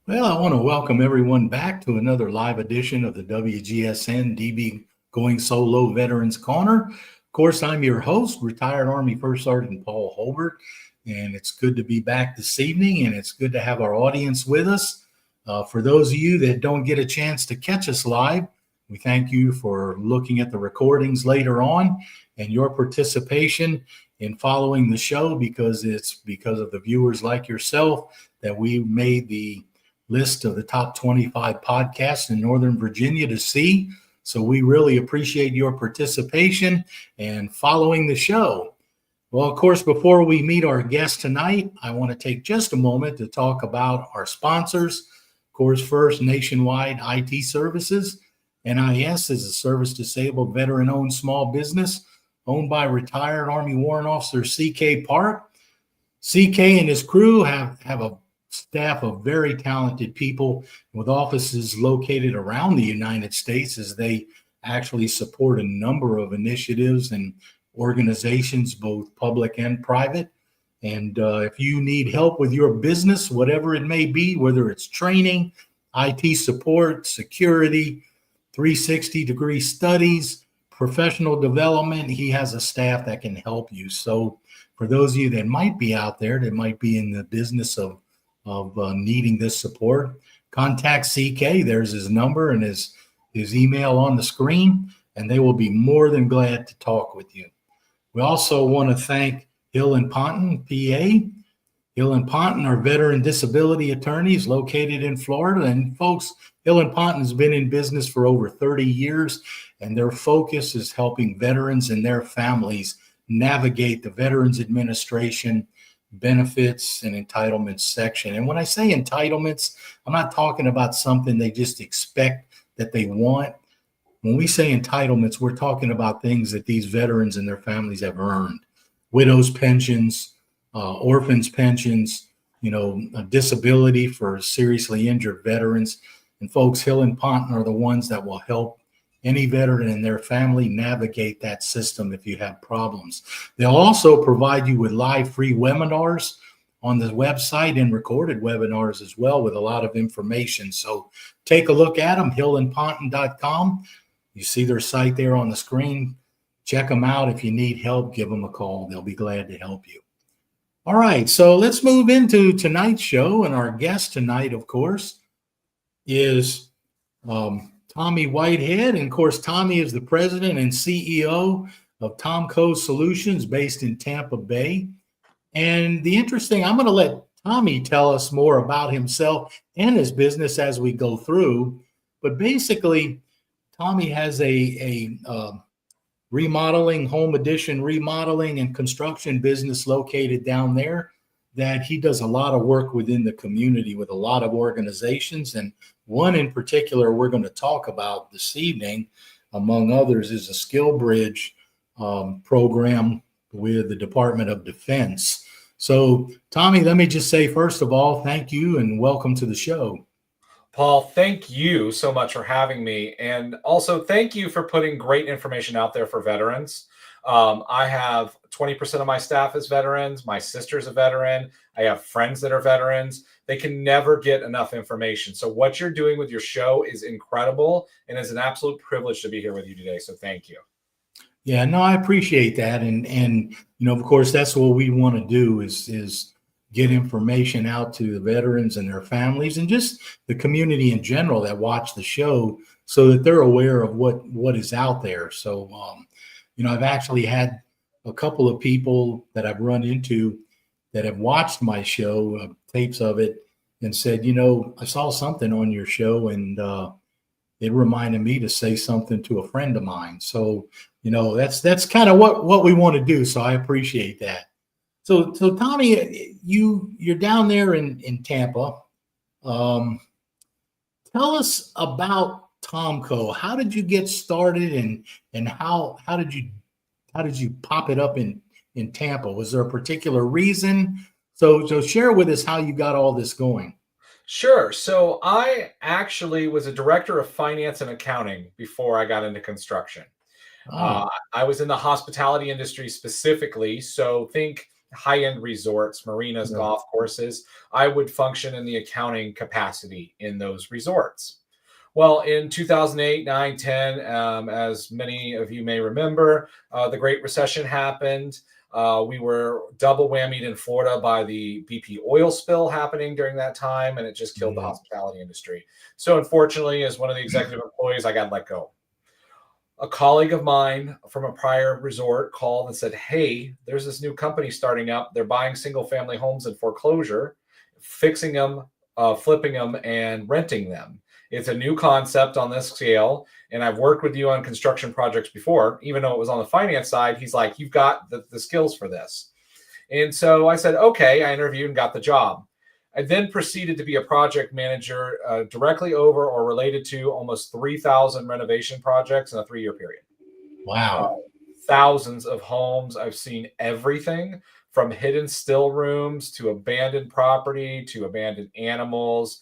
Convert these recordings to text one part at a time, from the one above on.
Well, I want to welcome everyone back to another live edition of the WGSN-DB Going Solo Veterans Corner. Of course, I'm your host, retired Army First Sergeant Paul Holbert, and it's good to be back this evening, and it's good to have our audience with us. For those of you that don't get a chance to catch us live, we thank you for looking at the recordings later on and your participation in following the show because it's because of the viewers like yourself that we made the list of the top 25 podcasts in Northern Virginia to see. So we really appreciate your participation and following the show. Well, of course, before we meet our guest tonight, I want to take just a moment to talk about our sponsors. Of course, first, Nationwide IT Services. NIS is a service disabled veteran owned small business owned by retired Army Warrant Officer C.K. Park. CK and his crew have a staff of very talented people with offices located around the United States as they actually support a number of initiatives and organizations, both public and private. And if you need help with your business, whatever it may be, whether it's training, IT support, security, 360-degree studies, professional development, he has a staff that can help you. So for those of you that might be out there, that might be in the business of needing this support, contact CK. There's his number and his email on the screen, and they will be more than glad to talk with you. We also want to thank Hill and Ponton, PA. Hill and Ponton are veteran disability attorneys located in Florida. And folks, Hill and Ponton has been in business for over 30 years, and their focus is helping veterans and their families navigate the Veterans Administration benefits and entitlements section. And when I say entitlements, I'm not talking about something they just expect that they want. When we say entitlements, we're talking about things that these veterans and their families have earned. Widows' pensions, orphans' pensions, disability for seriously injured veterans. And folks, Hill and Ponton are the ones that will help any veteran and their family navigate that system if you have problems. They'll also provide you with live free webinars on the website and recorded webinars as well with a lot of information. So take a look at them, hillandponton.com. You see their site there on the screen. Check them out. If you need help, give them a call. They'll be glad to help you. All right, so let's move into tonight's show. And our guest tonight, of course, is Tommy Whitehead. And of course, Tommy is the president and CEO of Tomco Solutions based in Tampa Bay. And I'm going to let Tommy tell us more about himself and his business as we go through. But basically, Tommy has a remodeling, home addition remodeling and construction business located down there that he does a lot of work within the community with a lot of organizations. And one in particular we're going to talk about this evening, among others, is a SkillBridge program with the Department of Defense. So, Tommy, let me just say, first of all, thank you and welcome to the show. Paul, thank you so much for having me. And also thank you for putting great information out there for veterans. I have 20% of my staff as veterans. My sister's a veteran. I have friends that are veterans. They can never get enough information. So what you're doing with your show is incredible, and it's an absolute privilege to be here with you today. So thank you. Yeah, no, I appreciate that. And of course, that's what we want to do is get information out to the veterans and their families and just the community in general that watch the show so that they're aware of what is out there. So, I've actually had a couple of people that I've run into that have watched my show, tapes of it, and said, I saw something on your show and it reminded me to say something to a friend of mine. So, that's kind of what we want to do. So I appreciate that. So Tommy, you're down there in Tampa. Tell us about Tomco. How did you get started, and how did you pop it up in Tampa? Was there a particular reason? So share with us how you got all this going. Sure. So I actually was a director of finance and accounting before I got into construction. Oh, I was in the hospitality industry specifically. So think high-end resorts, marinas, golf courses. I would function in the accounting capacity in those resorts. Well, in 2008, 9, 10, as many of you may remember, the Great Recession happened. We were double whammied in Florida by the BP oil spill happening during that time, and it just killed the hospitality industry. So unfortunately, as one of the executive employees, I got let go. A colleague of mine from a prior resort called and said, hey, there's this new company starting up. They're buying single family homes in foreclosure, fixing them, flipping them, and renting them. It's a new concept on this scale. And I've worked with you on construction projects before, even though it was on the finance side. He's like, you've got the skills for this. And so I said, okay, I interviewed and got the job. I then proceeded to be a project manager directly over or related to almost 3,000 renovation projects in a 3-year period. Wow. Thousands of homes. I've seen everything from hidden still rooms to abandoned property to abandoned animals,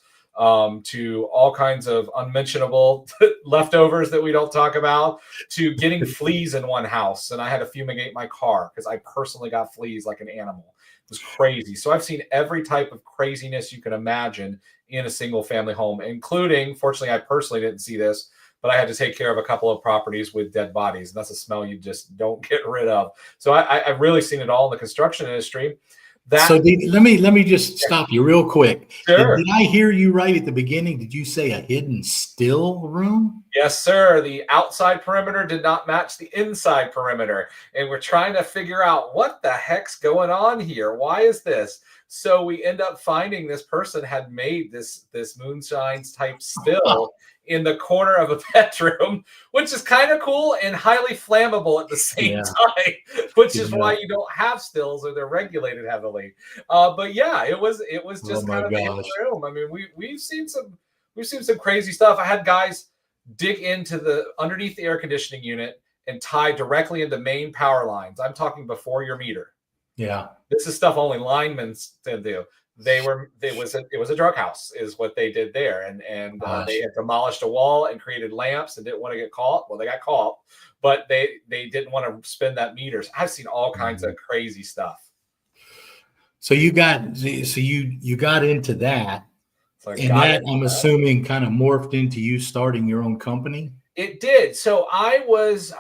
to all kinds of unmentionable leftovers that we don't talk about, to getting fleas in one house. And I had to fumigate my car because I personally got fleas like an animal. It was crazy. So I've seen every type of craziness you can imagine in a single family home, including, fortunately, I personally didn't see this, but I had to take care of a couple of properties with dead bodies. And that's a smell you just don't get rid of. So I've really seen it all in the construction industry. Let me just stop you real quick. Sure. Did I hear you right at the beginning? Did you say a hidden still room? Yes, sir. The outside perimeter did not match the inside perimeter. And we're trying to figure out what the heck's going on here. Why is this? So we end up finding this person had made this moonshines type still in the corner of a bedroom, which is kind of cool and highly flammable at the same time, which is why you don't have stills or they're regulated heavily. But yeah, it was just kind of in the room. I mean, we've seen some crazy stuff. I had guys dig into the underneath the air conditioning unit and tie directly into main power lines. I'm talking before your meter. Yeah. This is stuff only linemen do. It was a drug house is what they did there. And they had demolished a wall and created lamps and didn't want to get caught. Well, they got caught, but they didn't want to spin that meters. I've seen all kinds of crazy stuff. So you got into that. And that, I'm assuming, kind of morphed into you starting your own company? It did. So I was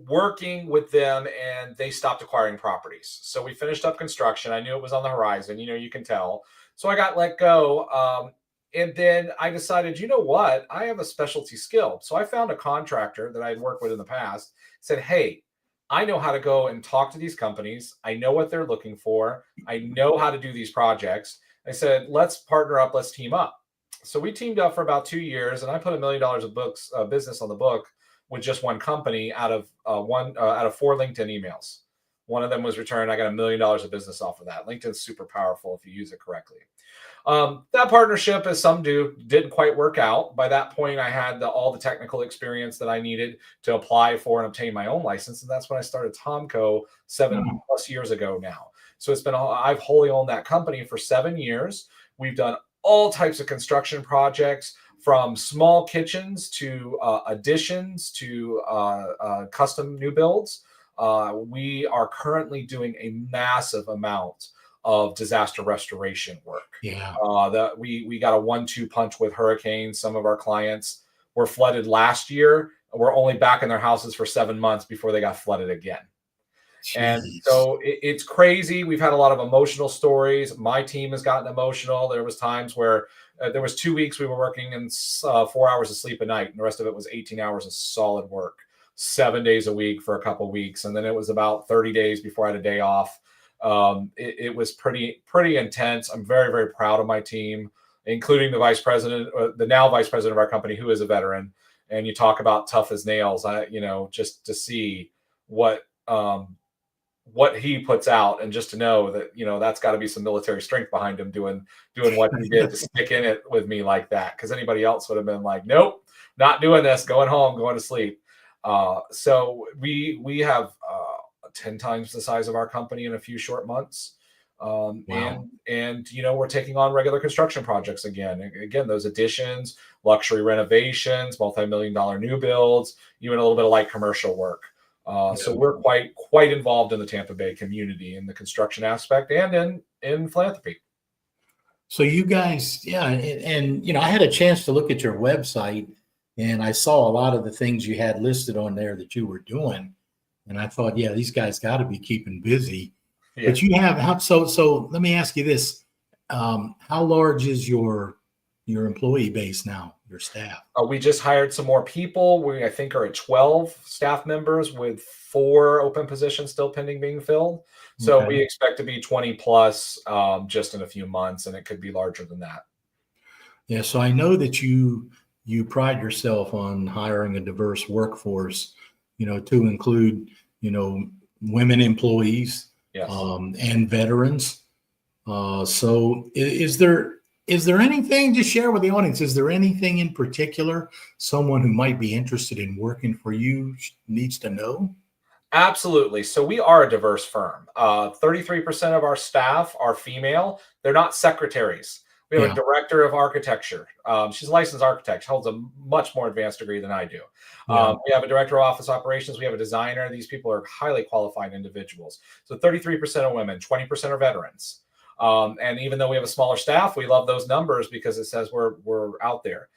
working with them and they stopped acquiring properties. So we finished up construction. I knew it was on the horizon. You can tell. So I got let go. And then I decided, you know what? I have a specialty skill. So I found a contractor that I'd worked with in the past, said, hey, I know how to go and talk to these companies. I know what they're looking for. I know how to do these projects. I said, let's partner up. Let's team up. So we teamed up for about 2 years, and I put $1 million of business on the book with just one company out of 4 LinkedIn emails. One of them was returned. I got $1 million of business off of that. LinkedIn's super powerful if you use it correctly. That partnership, as some do, didn't quite work out. By that point, I had all the technical experience that I needed to apply for and obtain my own license. And that's when I started Tomco 7+ years ago now. So I've wholly owned that company for 7 years. We've done all types of construction projects, from small kitchens to additions to custom new builds. We are currently doing a massive amount of disaster restoration work. Yeah. We got a 1-2 punch with hurricanes. Some of our clients were flooded last year. We're only back in their houses for 7 months before they got flooded again. Jeez. And so it's crazy. We've had a lot of emotional stories. My team has gotten emotional. There was times where there was 2 weeks we were working in 4 hours of sleep a night, and the rest of it was 18 hours of solid work, 7 days a week for a couple of weeks. And then it was about 30 days before I had a day off. It was pretty intense. I'm very, very proud of my team, including the vice president, the now vice president of our company, who is a veteran. And you talk about tough as nails. Just to see what he puts out, and just to know that, that's got to be some military strength behind him doing what he did to stick in it with me like that. Because anybody else would have been like, nope, not doing this, going home, going to sleep. So we have 10 times the size of our company in a few short months. Wow. And we're taking on regular construction projects again, those additions, luxury renovations, multi-million-dollar new builds, even a little bit of light commercial work. So we're quite involved in the Tampa Bay community in the construction aspect and in philanthropy. So you guys, yeah, and I had a chance to look at your website, and I saw a lot of the things you had listed on there that you were doing, and I thought, yeah, these guys got to be keeping busy. Yeah. But you have so let me ask you this: how large is your employee base now, your staff? We just hired some more people. We, I think, are at 12 staff members with 4 open positions still pending being filled. So Okay. we expect to be 20 plus just in a few months, and it could be larger than that. Yeah, so I know that you pride yourself on hiring a diverse workforce, to include, women employees, Yes. and veterans. So is there anything to share with the audience? Is there anything in particular someone who might be interested in working for you needs to know? Absolutely. So we are a diverse firm. 33% of our staff are female. They're not secretaries. We have Yeah. a director of architecture. She's a licensed architect, holds a much more advanced degree than I do. Yeah. We have a director of office operations. We have a designer. These people are highly qualified individuals. So 33% are women, 20% are veterans. And even though we have a smaller staff, we love those numbers because it says we're out there.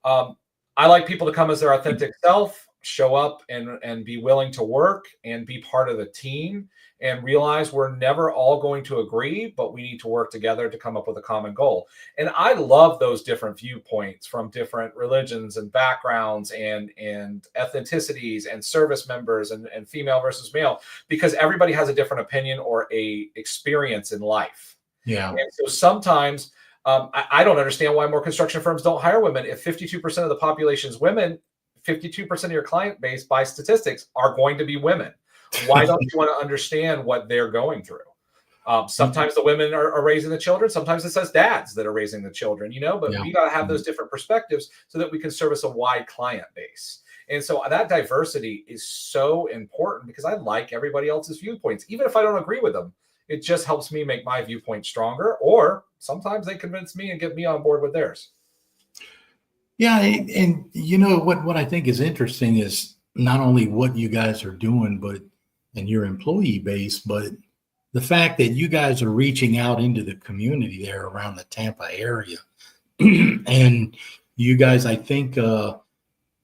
I like people to come as their authentic self, show up and be willing to work and be part of the team and realize we're never all going to agree, but we need to work together to come up with a common goal. And I love those different viewpoints from different religions and backgrounds and ethnicities and service members and female versus male, because everybody has a different opinion or a experience in life. Yeah. And so sometimes I don't understand why more construction firms don't hire women. If 52% of the population is women, 52% of your client base by statistics are going to be women. Why don't you want to understand what they're going through? Sometimes the women are raising the children. Sometimes it says dads that are raising the children, but we got to have those different perspectives so that we can service a wide client base. And so that diversity is so important because I like everybody else's viewpoints, even if I don't agree with them. It just helps me make my viewpoint stronger, or sometimes they convince me and get me on board with theirs. Yeah, and what I think is interesting is not only what you guys are doing, but and your employee base, but the fact that you guys are reaching out into the community there around the Tampa area. And you guys, I think, tell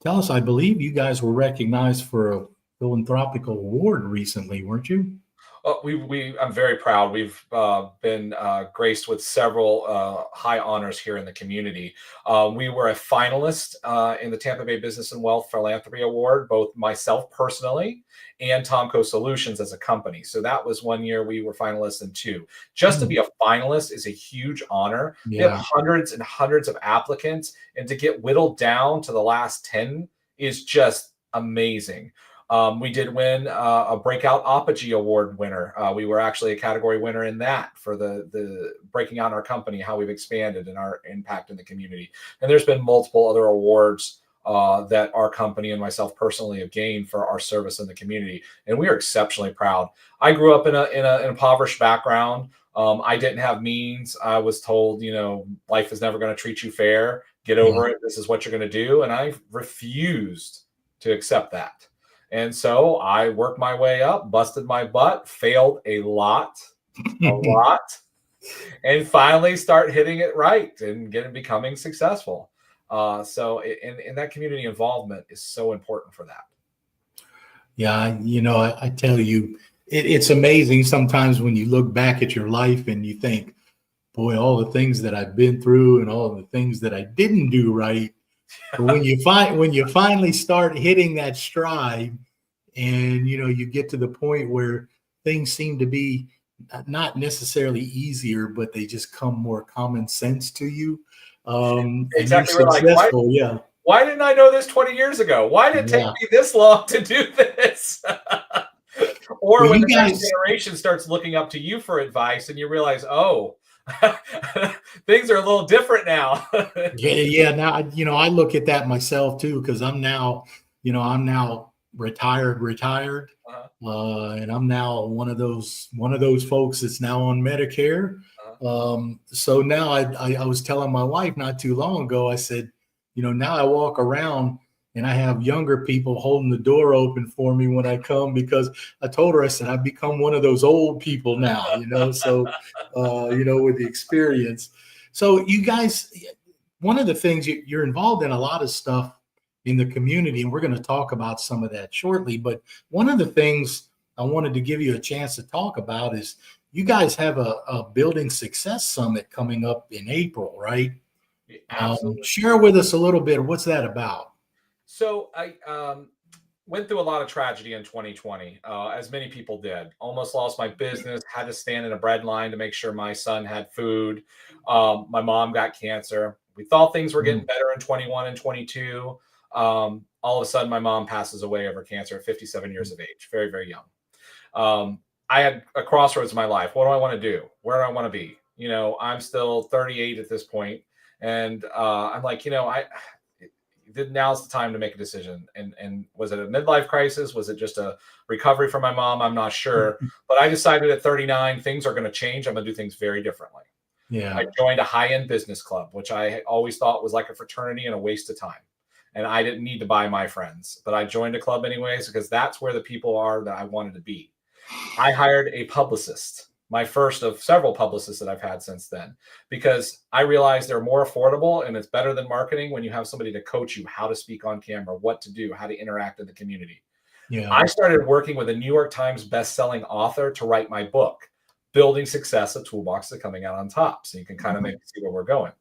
us, I believe you guys were recognized for a philanthropical award recently, weren't you? I'm very proud. We've been graced with several high honors here in the community. We were a finalist in the Tampa Bay Business and Wealth Philanthropy Award, both myself personally and Tomco Solutions as a company. So that was one year we were finalists in 2. Just to be a finalist is a huge honor. We have hundreds and hundreds of applicants, and to get whittled down to the last 10 is just amazing. We did win a Breakout Apogee Award winner. We were actually a category winner in that for the breaking out our company, how we've expanded and our impact in the community. And there's been multiple other awards that our company and myself personally have gained for our service in the community. And we are exceptionally proud. I grew up in an impoverished background. I didn't have means. I was told, life is never going to treat you fair. Get over it. This is what you're going to do. And I refused to accept that. And so I worked my way up, busted my butt, failed a lot, and finally start hitting it right and becoming successful. So in that community involvement is so important for that. Yeah, I tell you, it's amazing sometimes when you look back at your life and you think, boy, all the things that I've been through and all the things that I didn't do right. But when you finally start hitting that stride and you get to the point where things seem to be not necessarily easier, but they just come more common sense to you. Exactly. And you're successful, why didn't I know this 20 years ago? Why did it take me this long to do this? Or when the next generation starts looking up to you for advice and you realize, oh, things are a little different now. Now, I look at that myself too, because I'm now retired, and I'm now one of those folks that's now on Medicare. So now I was telling my wife not too long ago, I said, now I walk around and I have younger people holding the door open for me when I come, because I told her, I said, I've become one of those old people now, so, with the experience. So you guys, one of the things you're involved in a lot of stuff in the community, and we're going to talk about some of that shortly. But one of the things I wanted to give you a chance to talk about is you guys have a Building Success Summit coming up in April, right? Absolutely. Share with us a little bit. What's that about? So I went through a lot of tragedy in 2020, as many people did. Almost lost my business, had to stand in a bread line to make sure my son had food. My mom got cancer. We thought things were getting better in 21 and 22. All of a sudden, my mom passes away of her cancer at 57 years of age, very, very young. I had a crossroads in my life. What do I want to do? Where do I want to be? I'm still 38 at this point, and I'm like, now's the time to make a decision. And was it a midlife crisis? Was it just a recovery from my mom? I'm not sure. But I decided at 39, things are going to change. I'm going to do things very differently. Yeah. I joined a high-end business club, which I always thought was like a fraternity and a waste of time. And I didn't need to buy my friends, but I joined a club anyways, because that's where the people are that I wanted to be. I hired a publicist, my first of several publicists that I've had since then, because I realized they're more affordable and it's better than marketing when you have somebody to coach you how to speak on camera, what to do, how to interact in the community. Yeah. I started working with a New York Times best-selling author to write my book, Building Success, a Toolbox to Coming Out on Top. So you can kind of maybe see where we're going.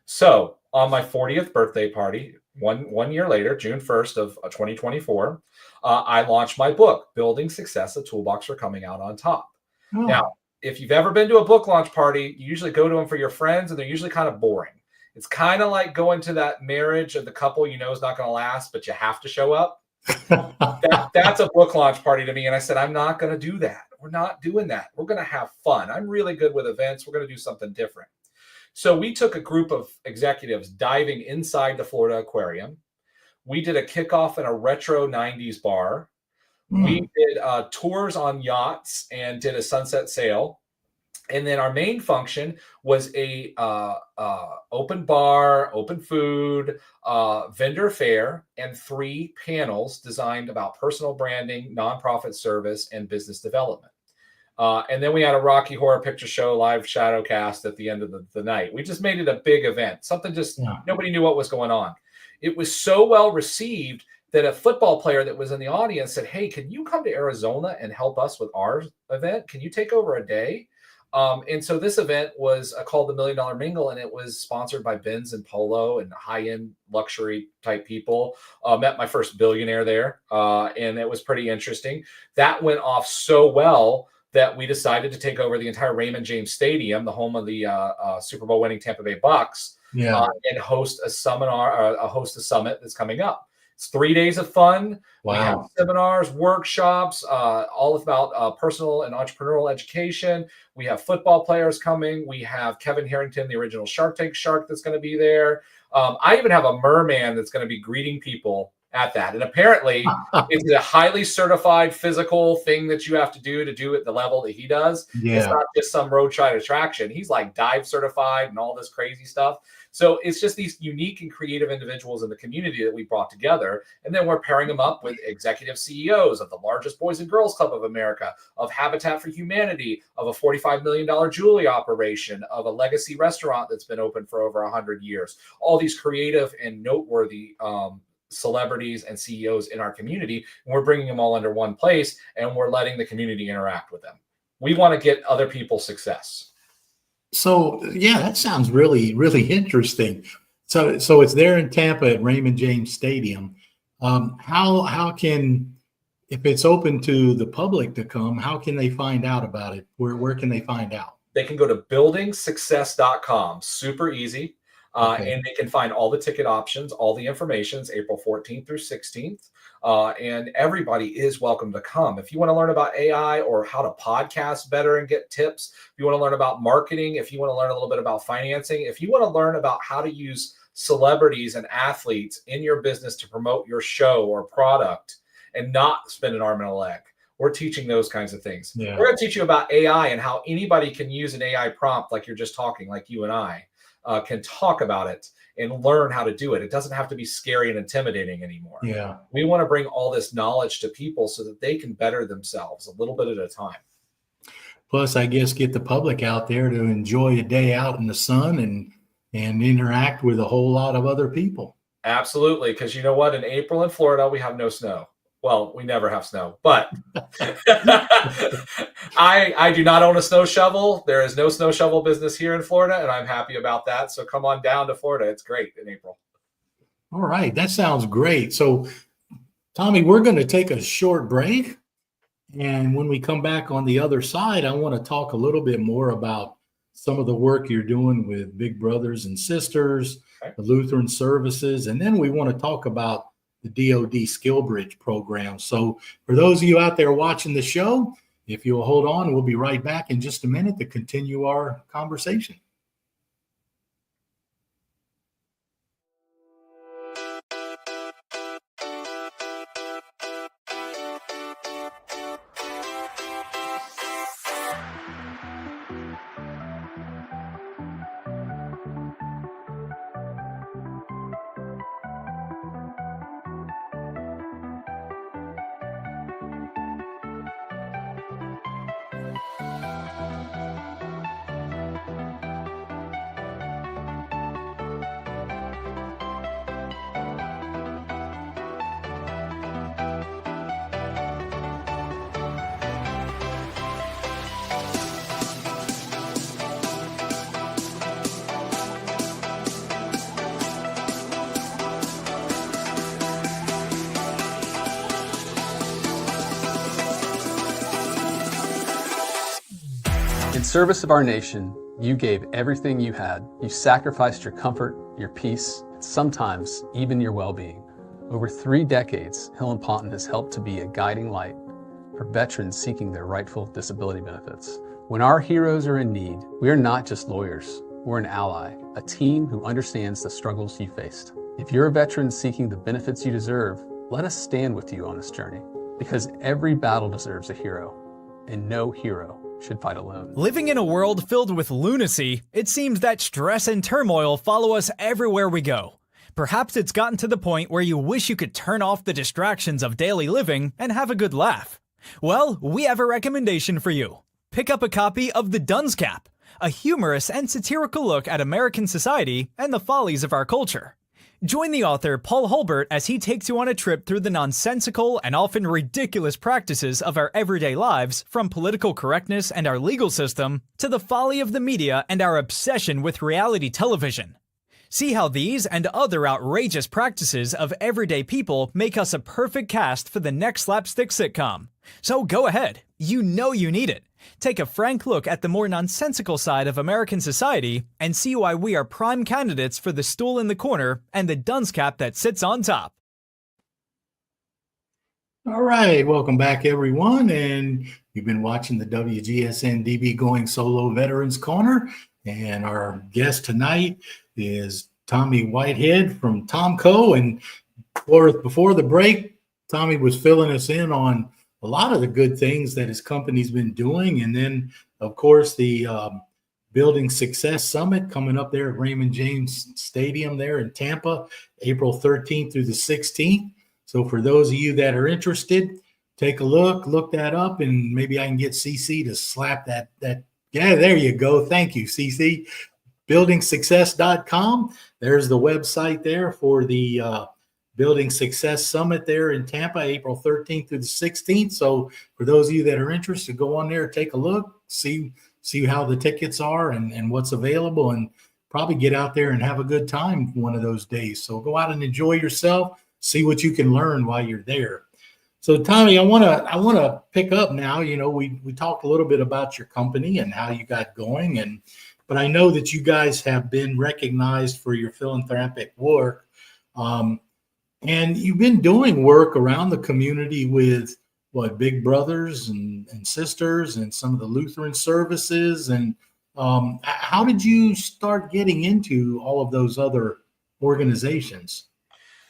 So on my 40th birthday party, one year later, June 1st of 2024, I launched my book, Building Success, a Toolbox for Coming Out on Top. Oh. Now, if you've ever been to a book launch party, you usually go to them for your friends, and they're usually kind of boring. It's kind of like going to that marriage of the couple is not going to last, but you have to show up. That's a book launch party to me. And I said, I'm not going to do that. We're not doing that. We're going to have fun. I'm really good with events. We're going to do something different. So we took a group of executives diving inside the Florida Aquarium. We did a kickoff in a retro 90s bar. We did tours on yachts and did a sunset sail. And then our main function was a open bar, open food, vendor fair, and 3 panels designed about personal branding, nonprofit service, and business development. And then we had a Rocky Horror Picture Show live shadow cast at the end of the night. We just made it a big event, something nobody knew what was going on. It was so well received that a football player that was in the audience said, hey, can you come to Arizona and help us with our event? Can you take over a day? And so this event was called the $1 Million Mingle, and it was sponsored by Benz and Polo and high-end luxury type people. Met my first billionaire there, and it was pretty interesting. That went off so well that we decided to take over the entire Raymond James Stadium, the home of the Super Bowl winning Tampa Bay Bucks, and host a summit that's coming up. It's 3 days of fun. Wow. We have seminars, workshops, all about personal and entrepreneurial education. We have football players coming. We have Kevin Harrington, the original Shark Tank shark, that's going to be there. I even have a merman that's going to be greeting people at that. And apparently it's a highly certified physical thing that you have to do at the level that he does. Yeah. It's not just some roadside attraction. He's like dive certified and all this crazy stuff. So it's just these unique and creative individuals in the community that we brought together. And then we're pairing them up with executive CEOs of the largest Boys and Girls Club of America, of Habitat for Humanity, of a $45 million jewelry operation, of a legacy restaurant that's been open for over 100 years. All these creative and noteworthy celebrities and CEOs in our community. And we're bringing them all under one place, and we're letting the community interact with them. We want to get other people success. So yeah, that sounds really, really interesting. So it's there in Tampa at Raymond James Stadium. How can, if it's open to the public to come, how can they find out about it? Where can they find out? They can go to buildingsuccess.com. Super easy. And they can find all the ticket options, all the information. It's April 14th through 16th. And everybody is welcome to come. If you want to learn about AI or how to podcast better and get tips, if you want to learn about marketing, if you want to learn a little bit about financing, if you want to learn about how to use celebrities and athletes in your business to promote your show or product and not spend an arm and a leg, we're teaching those kinds of things. Yeah. We're going to teach you about AI and how anybody can use an AI prompt like you're just talking, like you and I. Can talk about it and learn how to do it. It doesn't have to be scary and intimidating anymore. Yeah. We want to bring all this knowledge to people so that they can better themselves a little bit at a time. Plus, I guess get the public out there to enjoy a day out in the sun and interact with a whole lot of other people. Absolutely, because you know what? In April in Florida, we have no snow. Well, we never have snow, but I do not own a snow shovel. There is no snow shovel business here in Florida, and I'm happy about that. So come on down to Florida. It's great in April. All right, that sounds great. So, Tommy, we're going to take a short break. And when we come back on the other side, I want to talk a little bit more about some of the work you're doing with Big Brothers and Sisters, Okay. the Lutheran services, and then we want to talk about the DoD SkillBridge program. So for those of you out there watching the show, if you'll hold on, we'll be right back in just a minute to continue our conversation. In service of our nation, you gave everything you had. You sacrificed your comfort, your peace, and sometimes even your well-being. Over 3 decades, Hill & Ponton has helped to be a guiding light for veterans seeking their rightful disability benefits. When our heroes are in need, we are not just lawyers. We're an ally, a team who understands the struggles you faced. If you're a veteran seeking the benefits you deserve, let us stand with you on this journey, because every battle deserves a hero, and no hero should fight alone. Living in a world filled with lunacy, it seems that stress and turmoil follow us everywhere we go. Perhaps it's gotten to the point where you wish you could turn off the distractions of daily living and have a good laugh. Well, we have a recommendation for you. Pick up a copy of The Dunce Cap, a humorous and satirical look at American society and the follies of our culture. Join the author Paul Holbert as he takes you on a trip through the nonsensical and often ridiculous practices of our everyday lives, from political correctness and our legal system to the folly of the media and our obsession with reality television. See how these and other outrageous practices of everyday people make us a perfect cast for the next slapstick sitcom. So go ahead, you know you need it. Take a frank look at the more nonsensical side of American society and see why we are prime candidates for the stool in the corner and the dunce cap that sits on top. All right, welcome back, everyone. And you've been watching the WGSN-DB Going Solo Veterans Corner. And our guest tonight is Tommy Whitehead from Tomco. And before the break, Tommy was filling us in on a lot of the good things that his company's been doing. And then, of course, the Building Success Summit coming up there at Raymond James Stadium there in Tampa, April 13th through the 16th. So for those of you that are interested, take a look that up, and maybe I can get CC to slap that. Yeah, there you go. Thank you, CC. buildingsuccess.com. There's the website there for the Building Success Summit there in Tampa, April 13th through the 16th. So for those of you that are interested, go on there, take a look, see how the tickets are and what's available, and probably get out there and have a good time one of those days. So go out and enjoy yourself, see what you can learn while you're there. So Tommy, I want to pick up now. You know, we talked a little bit about your company and how you got going, but I know that you guys have been recognized for your philanthropic work. And you've been doing work around the community with Big Brothers and Sisters and some of the Lutheran services. And how did you start getting into all of those other organizations?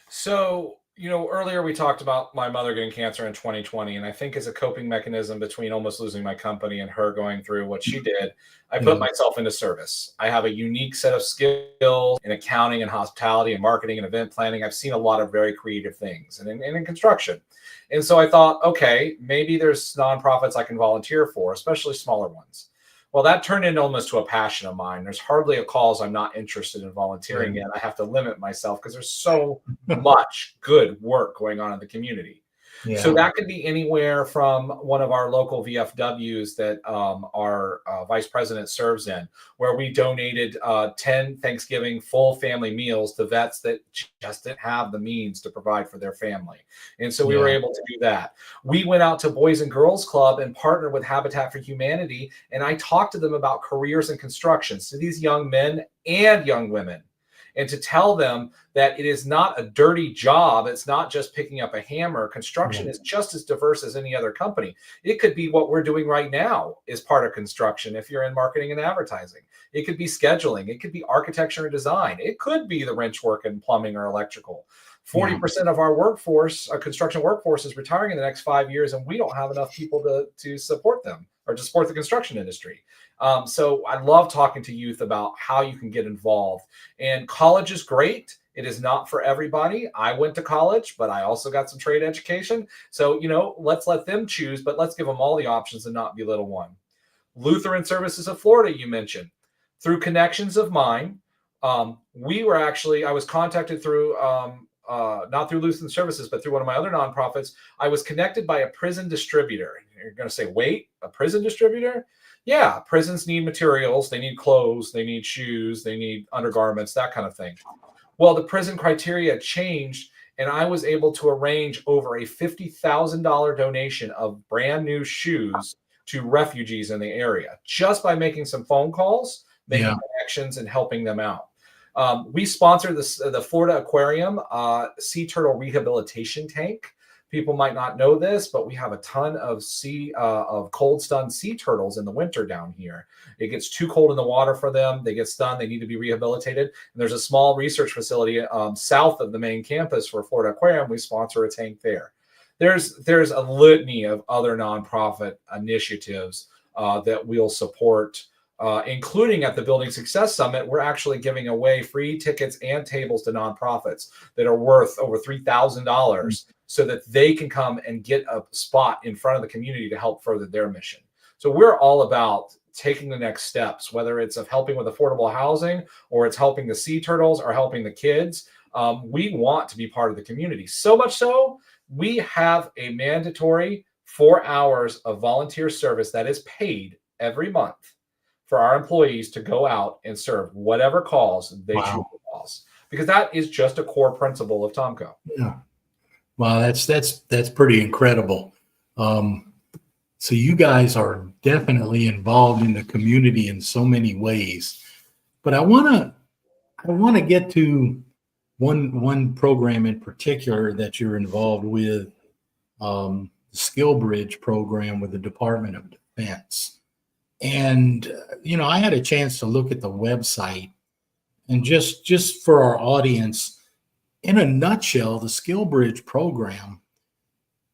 So Earlier we talked about my mother getting cancer in 2020, and I think as a coping mechanism between almost losing my company and her going through what she did, I put myself into service. I have a unique set of skills in accounting and hospitality and marketing and event planning. I've seen a lot of very creative things and in construction. And so I thought, okay, maybe there's nonprofits I can volunteer for, especially smaller ones. Well, that turned into almost to a passion of mine. There's hardly a cause I'm not interested in volunteering in. I have to limit myself because there's so much good work going on in the community. Yeah. So that could be anywhere from one of our local VFWs that our vice president serves in, where we donated 10 Thanksgiving full family meals to vets that just didn't have the means to provide for their family. And so we were able to do that. We went out to Boys and Girls Club and partnered with Habitat for Humanity. And I talked to them about careers in construction. So these young men and young women, and to tell them that it is not a dirty job. It's not just picking up a hammer. Construction is just as diverse as any other company. It could be what we're doing right now is part of construction if you're in marketing and advertising. It could be scheduling. It could be architecture and design. It could be the wrench work and plumbing or electrical. 40% of our workforce, our construction workforce, is retiring in the next 5 years, and we don't have enough people to support them or to support the construction industry. So I love talking to youth about how you can get involved. And college is great. It is not for everybody. I went to college, but I also got some trade education. So, let's let them choose, but let's give them all the options and not belittle one. Lutheran Services of Florida, you mentioned. Through connections of mine, I was contacted through, not through Lutheran Services, but through one of my other nonprofits. I was connected by a prison distributor. You're going to say, wait, a prison distributor? Yeah, prisons need materials. They need clothes. They need shoes. They need undergarments, that kind of thing. Well, the prison criteria changed, and I was able to arrange over a $50,000 donation of brand new shoes to refugees in the area just by making some phone calls, making connections, and helping them out. We sponsored the Florida Aquarium sea turtle rehabilitation tank. People might not know this, but we have a ton of cold stunned sea turtles in the winter down here. It gets too cold in the water for them. They get stunned. They need to be rehabilitated. And there's a small research facility south of the main campus for Florida Aquarium. We sponsor a tank there. There's a litany of other nonprofit initiatives that we'll support, including at the Building Success Summit. We're actually giving away free tickets and tables to nonprofits that are worth over $3,000 so that they can come and get a spot in front of the community to help further their mission. So we're all about taking the next steps, whether it's of helping with affordable housing or it's helping the sea turtles or helping the kids. We want to be part of the community. So much so, we have a mandatory 4 hours of volunteer service that is paid every month for our employees to go out and serve whatever cause they choose to cause, because that is just a core principle of Tomco. Yeah. Wow, that's pretty incredible. So you guys are definitely involved in the community in so many ways. But I want to get to one program in particular that you're involved with, the SkillBridge program with the Department of Defense. And I had a chance to look at the website, and just for our audience, in a nutshell, the SkillBridge program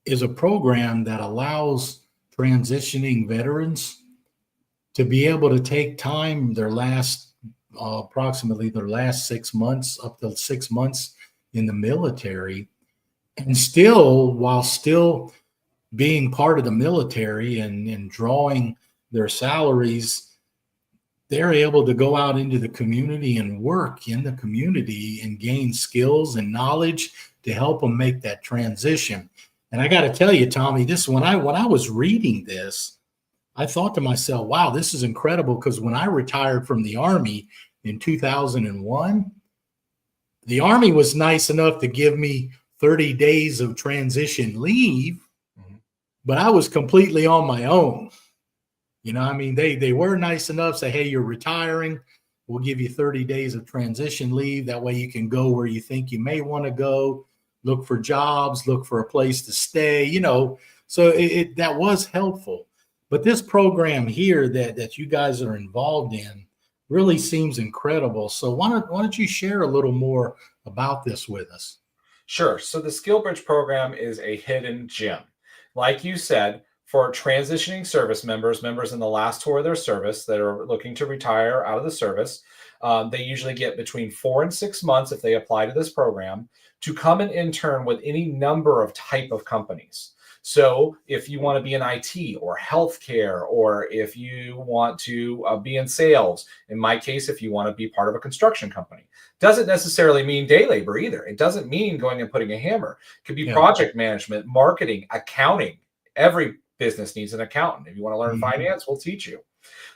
is a program that allows transitioning veterans to be able to take time, approximately their last 6 months, up to 6 months in the military, and while still being part of the military and drawing their salaries, they're able to go out into the community and work in the community and gain skills and knowledge to help them make that transition. And I got to tell you, Tommy, when I was reading this, I thought to myself, wow, this is incredible, because when I retired from the Army in 2001, the Army was nice enough to give me 30 days of transition leave, but I was completely on my own. They were nice enough to say, hey, you're retiring. We'll give you 30 days of transition leave. That way you can go where you think you may want to go, look for jobs, look for a place to stay, so that was helpful. But this program here that you guys are involved in really seems incredible. So why don't you share a little more about this with us? Sure. So the SkillBridge program is a hidden gem. Like you said, for transitioning service members, members in the last tour of their service that are looking to retire out of the service, they usually get between 4 and 6 months if they apply to this program to come and intern with any number of type of companies. So if you want to be in IT or healthcare, or if you want to be in sales, in my case, if you want to be part of a construction company, doesn't necessarily mean day labor either. It doesn't mean going and putting a hammer. It could be project management, marketing, accounting. Every business needs an accountant. If you want to learn finance, we'll teach you.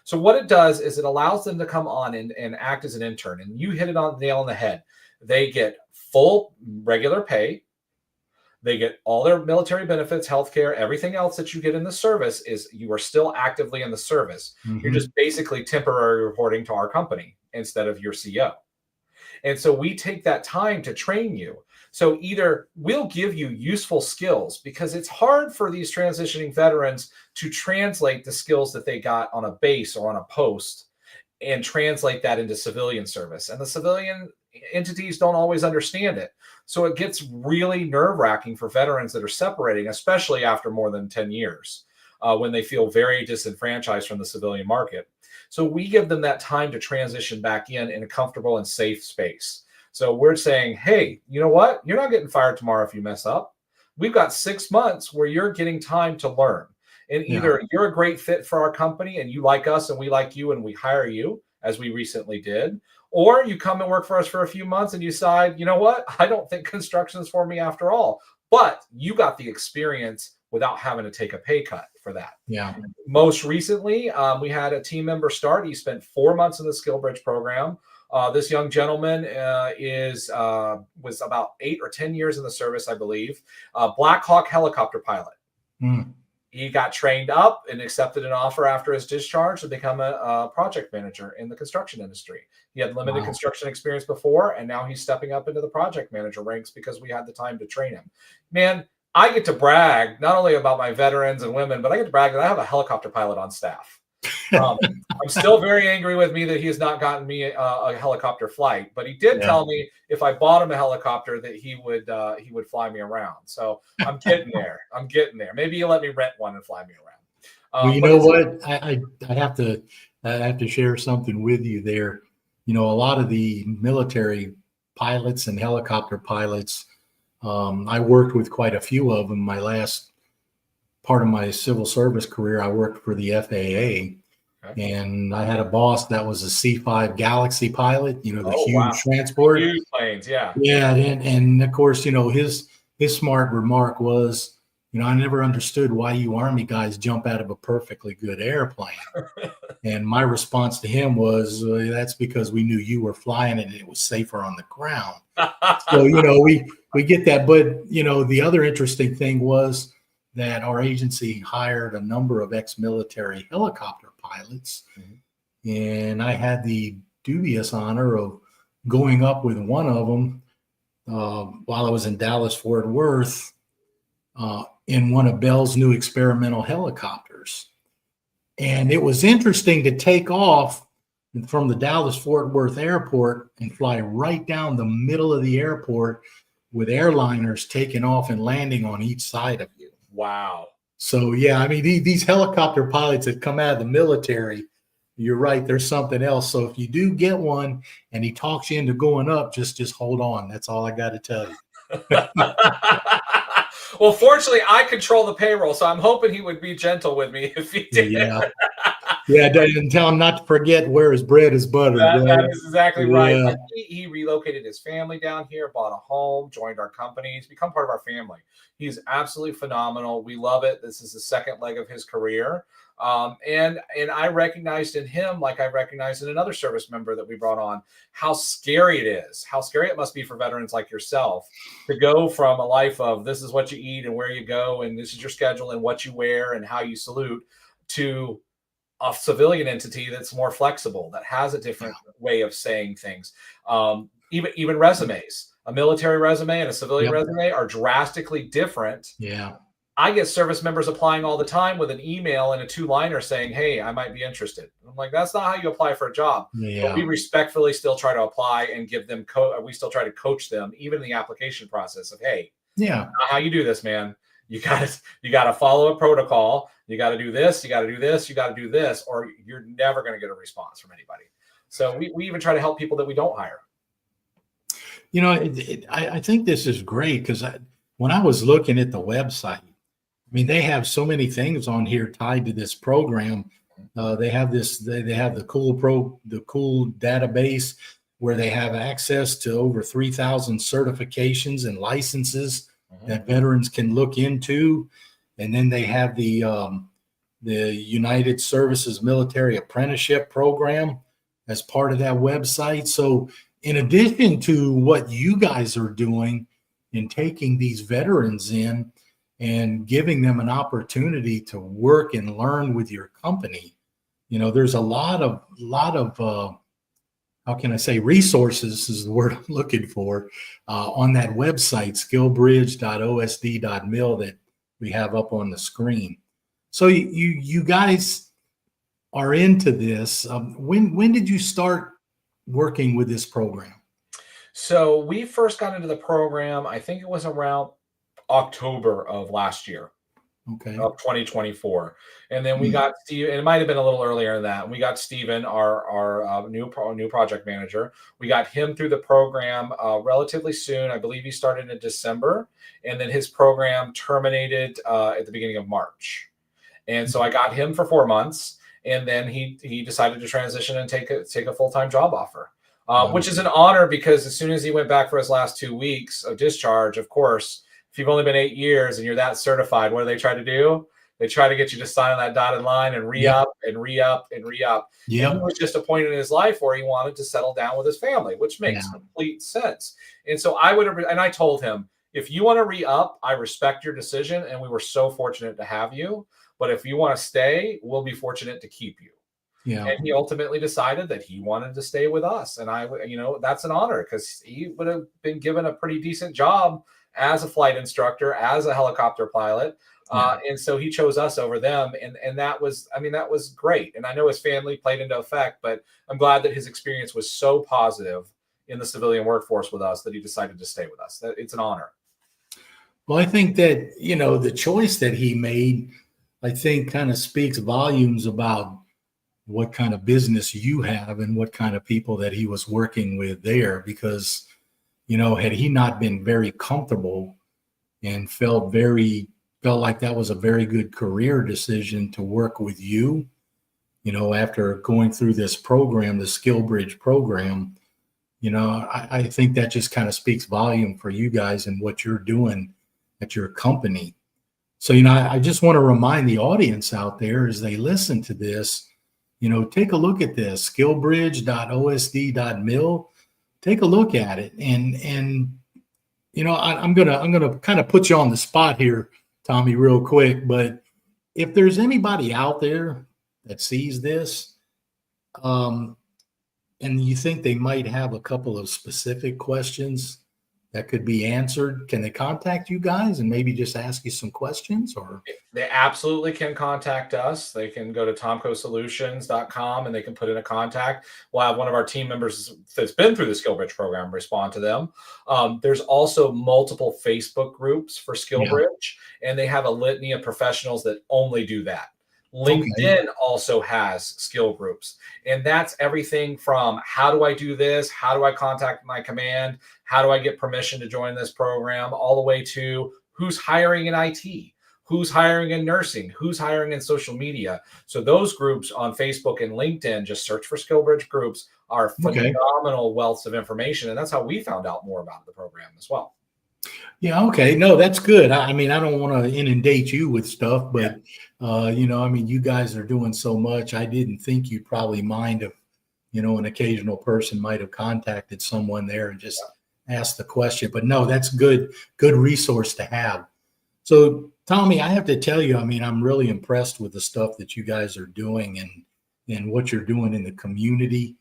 So what it does is it allows them to come on and act as an intern. And you hit it on the nail on the head. They get full regular pay. They get all their military benefits, healthcare, everything else that you get in the service is you are still actively in the service. You're just basically temporary reporting to our company instead of your CO. And so we take that time to train you. So either we'll give you useful skills, because it's hard for these transitioning veterans to translate the skills that they got on a base or on a post and translate that into civilian service. And the civilian entities don't always understand it. So it gets really nerve-wracking for veterans that are separating, especially after more than 10 years, when they feel very disenfranchised from the civilian market. So we give them that time to transition back in a comfortable and safe space. So we're saying, hey, you know what? You're not getting fired tomorrow if you mess up. We've got 6 months where you're getting time to learn. And either you're a great fit for our company and you like us and we like you and we hire you, as we recently did, or you come and work for us for a few months and you decide, you know what? I don't think construction is for me after all. But you got the experience without having to take a pay cut for that. Yeah. Most recently, we had a team member start. He spent 4 months in the SkillBridge program. This young gentleman was about 8 or 10 years in the service, I believe. Black Hawk helicopter pilot. He got trained up and accepted an offer after his discharge to become a project manager in the construction industry. He had limited construction experience before, and now he's stepping up into the project manager ranks because we had the time to train him. Man, I get to brag not only about my veterans and women, but I get to brag that I have a helicopter pilot on staff. I'm still very angry with me that he has not gotten me a helicopter flight, but he did tell me if I bought him a helicopter that he would fly me around. So I'm getting there. I'm getting there. Maybe he'll let me rent one and fly me around. Well, you know what? I have to share something with you there. You know, a lot of the military pilots and helicopter pilots, I worked with quite a few of them. My last part of my civil service career, I worked for the FAA. And I had a boss that was a C-5 Galaxy pilot, you know, the huge transport. Huge planes, yeah. Yeah, and of course, you know, his smart remark was, you know, I never understood why you Army guys jump out of a perfectly good airplane. And my response to him was, that's because we knew you were flying it and it was safer on the ground. So, you know, we get that. But, you know, the other interesting thing was that our agency hired a number of ex-military helicopter pilots. And I had the dubious honor of going up with one of them while I was in Dallas, Fort Worth, in one of Bell's new experimental helicopters. And it was interesting to take off from the Dallas Fort Worth airport and fly right down the middle of the airport with airliners taking off and landing on each side of you. Wow. So, yeah, I mean, these helicopter pilots that come out of the military, you're right, there's something else. So if you do get one and he talks you into going up, just hold on. That's all I got to tell you. Well, fortunately, I control the payroll, so I'm hoping he would be gentle with me if he did. Yeah, and tell him not to forget where his bread is buttered. That is exactly right. Yeah. He relocated his family down here, bought a home, joined our company. He's become part of our family. He's absolutely phenomenal. We love it. This is the second leg of his career. And I recognized in him, like I recognized in another service member that we brought on, how scary it is, how scary it must be for veterans like yourself to go from a life of this is what you eat and where you go and this is your schedule and what you wear and how you salute to a civilian entity that's more flexible, that has a different way of saying things. Even resumes, a military resume and a civilian resume are drastically different. Yeah. I get service members applying all the time with an email and a 2-liner saying, "Hey, I might be interested." I'm like, that's not how you apply for a job. But we Yeah. respectfully still try to apply and give them we still try to coach them even in the application process of, "Hey, Yeah. not how you do this, man. You got to follow a protocol. You got to do this, you got to do this, you got to do this, or you're never going to get a response from anybody." So we even try to help people that we don't hire. You know, I think this is great because when I was looking at the website, I mean, they have so many things on here tied to this program. They have this. They have the cool database where they have access to over 3,000 certifications and licenses that veterans can look into, and then they have the United Services Military Apprenticeship Program as part of that website. So, in addition to what you guys are doing in taking these veterans in and giving them an opportunity to work and learn with your company, you know, there's a lot of how can I say, resources is the word I'm looking for, on that website, skillbridge.osd.mil, that we have up on the screen. So you guys are into this. When did you start working with this program? So we first got into the program, I think it was around October of last year, Okay. of 2024. And then we Hmm. got Steve, and it might have been a little earlier than that. We got Steven, our new project manager. We got him through the program relatively soon. I believe he started in December, and then his program terminated at the beginning of March. And so I got him for 4 months, and then he decided to transition and take a full-time job offer, which is an honor because as soon as he went back for his last 2 weeks of discharge, of course, if you've only been 8 years and you're that certified, what do they try to do? They try to get you to sign on that dotted line and re-up and re-up and re-up. And he Yep. was just a point in his life where he wanted to settle down with his family, which makes Yeah. complete sense. And so I told him, if you want to re-up, I respect your decision, and we were so fortunate to have you. But if you want to stay, we'll be fortunate to keep you. Yeah. And he ultimately decided that he wanted to stay with us. And that's an honor because he would have been given a pretty decent job as a flight instructor, as a helicopter pilot. Yeah. And so he chose us over them. And that was great. And I know his family played into effect, but I'm glad that his experience was so positive in the civilian workforce with us that he decided to stay with us. It's an honor. Well, I think that, you know, the choice that he made, I think, kind of speaks volumes about what kind of business you have and what kind of people that he was working with there. Because, you know, had he not been very comfortable and felt like that was a very good career decision to work with you, you know, after going through this program, the SkillBridge program, you know, I think that just kind of speaks volume for you guys and what you're doing at your company. So, you know, I just want to remind the audience out there as they listen to this, you know, take a look at this, skillbridge.osd.mil. Take a look at it. And you know, I'm gonna kind of put you on the spot here, Tommy, real quick. But if there's anybody out there that sees this, and you think they might have a couple of specific questions that could be answered, can they contact you guys and maybe just ask you some questions? Or They absolutely can contact us. They can go to tomcosolutions.com and they can put in a contact. We'll have one of our team members that's been through the SkillBridge program respond to them. There's also multiple Facebook groups for SkillBridge, and they have a litany of professionals that only do that. LinkedIn also has skill groups, and that's everything from how do I do this? How do I contact my command? How do I get permission to join this program? All the way to who's hiring in IT, who's hiring in nursing, who's hiring in social media. So those groups on Facebook and LinkedIn, just search for SkillBridge groups, are phenomenal wealths of information. And that's how we found out more about the program as well. Yeah. Okay. No, that's good. I mean, I don't want to inundate you with stuff, but, you know, I mean, you guys are doing so much. I didn't think you'd probably mind if, you know, an occasional person might have contacted someone there and just asked the question. But no, that's good resource to have. So, Tommy, I have to tell you, I mean, I'm really impressed with the stuff that you guys are doing and what you're doing in the community.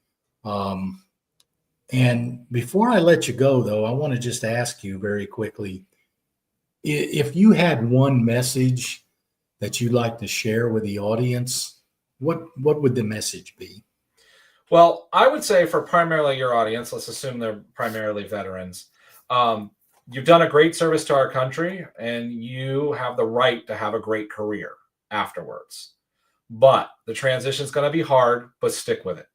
And before I let you go, though, I want to just ask you very quickly, If you had one message that you'd like to share with the audience, what would the message be? Well, I would say for primarily your audience, let's assume they're primarily veterans. You've done a great service to our country, and you have the right to have a great career afterwards. But the transition is going to be hard, but stick with it.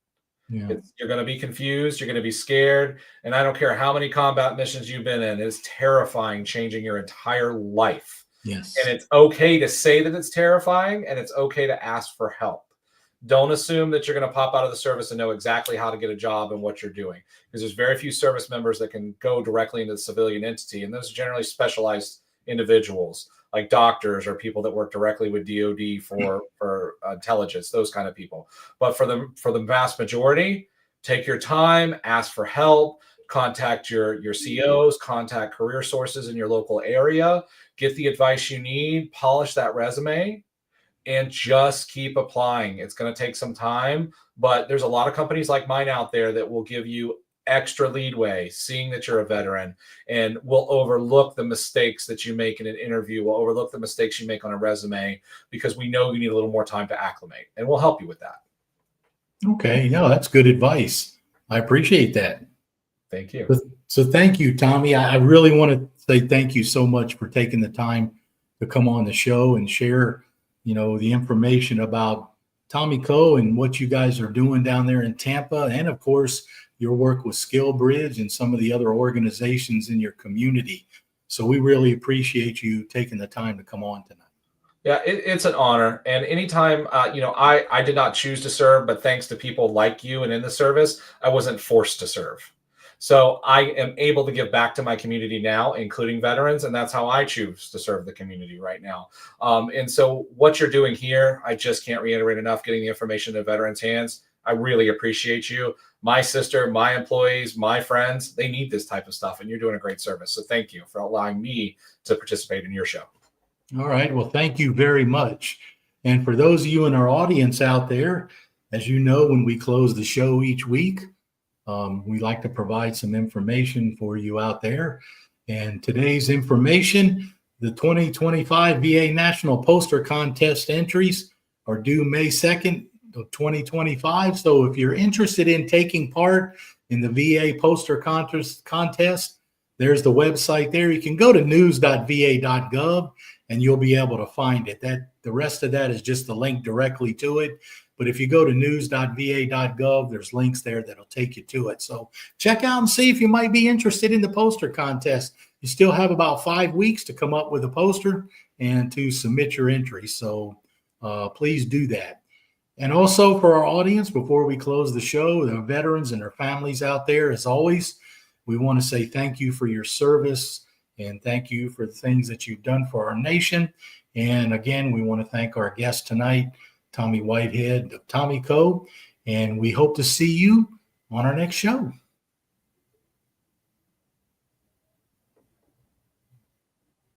Yeah. You're going to be confused. You're going to be scared. And I don't care how many combat missions you've been in. It's terrifying, changing your entire life. Yes. And it's okay to say that it's terrifying, and it's okay to ask for help. Don't assume that you're going to pop out of the service and know exactly how to get a job and what you're doing, because there's very few service members that can go directly into the civilian entity. And those are generally specialized individuals like doctors or people that work directly with DOD for intelligence, those kind of people. But for the vast majority, take your time, ask for help, contact your COs, contact career sources in your local area, get the advice you need, polish that resume, and just keep applying. It's going to take some time, but there's a lot of companies like mine out there that will give you extra leadway, seeing that you're a veteran, and will overlook the mistakes that you make in an interview, will overlook the mistakes you make on a resume, because we know you need a little more time to acclimate, and we'll help you with that. Okay. No, that's good advice. I appreciate that. Thank you. So thank you, Tommy. I really want to say thank you so much for taking the time to come on the show and share, the information about Tommy Co. and what you guys are doing down there in Tampa. And of course, your work with SkillBridge and some of the other organizations in your community. So we really appreciate you taking the time to come on tonight. Yeah, it's an honor. And anytime, I did not choose to serve, but thanks to people like you and in the service, I wasn't forced to serve. So I am able to give back to my community now, including veterans, and that's how I choose to serve the community right now. And so what you're doing here, I just can't reiterate enough, getting the information in veterans' hands. I really appreciate you. My sister, my employees, my friends, they need this type of stuff, and you're doing a great service. So thank you for allowing me to participate in your show. All right. Well, thank you very much. And for those of you in our audience out there, as you know, when we close the show each week, we like to provide some information for you out there. And today's information, the 2025 VA National Poster Contest entries are due May 2nd of 2025. So if you're interested in taking part in the VA Poster Contest, there's the website there. You can go to news.va.gov and you'll be able to find it. The rest of that is just the link directly to it. But if you go to news.va.gov, there's links there that'll take you to it. So check out and see if you might be interested in the poster contest. You still have about 5 weeks to come up with a poster and to submit your entry. So please do that. And also for our audience, before we close the show, the veterans and their families out there, as always, we want to say thank you for your service and thank you for the things that you've done for our nation. And again, we want to thank our guest tonight, Tommy Whitehead of Tommy Co. And we hope to see you on our next show.